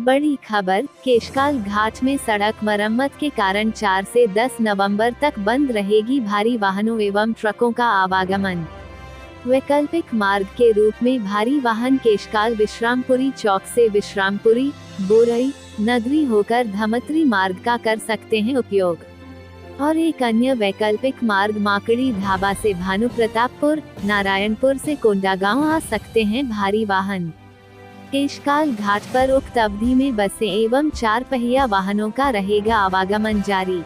बड़ी खबर, केशकाल घाट में सड़क मरम्मत के कारण 4 से 10 नवंबर तक बंद रहेगी भारी वाहनों एवं ट्रकों का आवागमन। वैकल्पिक मार्ग के रूप में भारी वाहन केशकाल विश्रामपुरी चौक से विश्रामपुरी, बोरई, नगरी होकर धमतरी मार्ग का कर सकते हैं उपयोग, और एक अन्य वैकल्पिक मार्ग माकड़ी ढाबा से भानु प्रतापपुर, नारायणपुर से कोंडागांव आ सकते हैं भारी वाहन। केशकाल घाट पर उक्त अवधि में बसें एवं 4 पहिया वाहनों का रहेगा आवागमन जारी।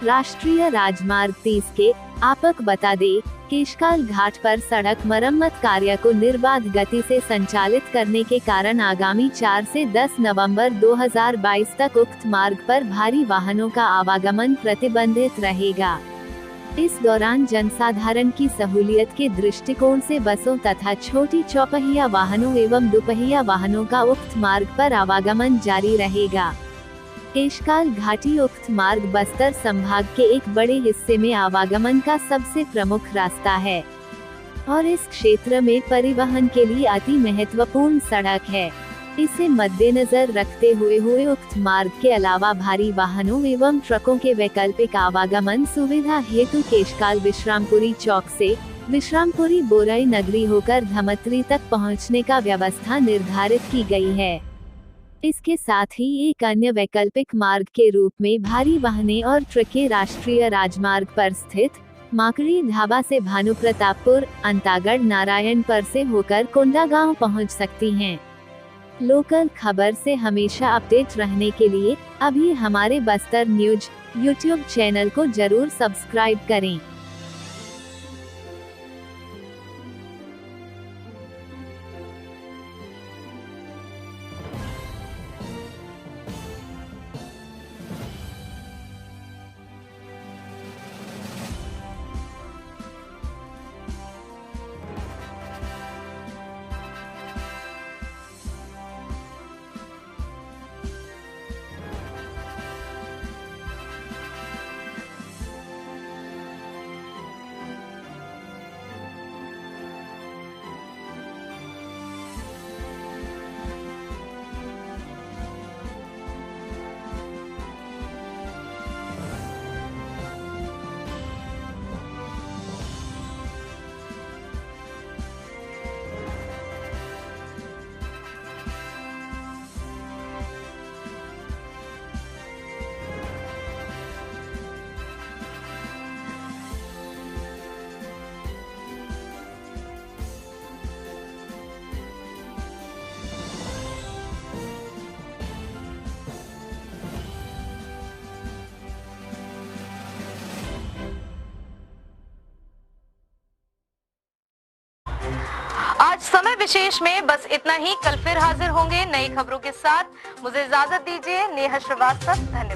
राष्ट्रीय राजमार्ग 30 के आपक बता दे, केशकाल घाट पर सड़क मरम्मत कार्य को निर्बाध गति से संचालित करने के कारण आगामी 4 से 10 नवंबर 2022 तक उक्त मार्ग पर भारी वाहनों का आवागमन प्रतिबंधित रहेगा। इस दौरान जनसाधारण की सहूलियत के दृष्टिकोण से बसों तथा छोटी चौपहिया वाहनों एवं दुपहिया वाहनों का उक्त मार्ग पर आवागमन जारी रहेगा। केशकाल घाटी उक्त मार्ग बस्तर संभाग के एक बड़े हिस्से में आवागमन का सबसे प्रमुख रास्ता है और इस क्षेत्र में परिवहन के लिए अति महत्वपूर्ण सड़क है। इसे मद्देनजर रखते हुए उक्त मार्ग के अलावा भारी वाहनों एवं ट्रकों के वैकल्पिक आवागमन सुविधा हेतु केशकाल विश्रामपुरी चौक से विश्रामपुरी बोरई नगरी होकर धमतरी तक पहुंचने का व्यवस्था निर्धारित की गई है। इसके साथ ही एक अन्य वैकल्पिक मार्ग के रूप में भारी वाहनें और ट्रकें राष्ट्रीय राजमार्ग पर स्थित माकड़ी ढाबा से भानु प्रतापपुर, अंतागढ़, नारायणपुर से होकर कोंडागांव पहुंच सकती हैं। लोकल खबर से हमेशा अपडेट रहने के लिए अभी हमारे बस्तर न्यूज यूट्यूब चैनल को जरूर सब्सक्राइब करें। आज समय विशेष में बस इतना ही। कल फिर हाजिर होंगे नई खबरों के साथ। मुझे इजाजत दीजिए। नेहा श्रीवास्तव, धन्यवाद।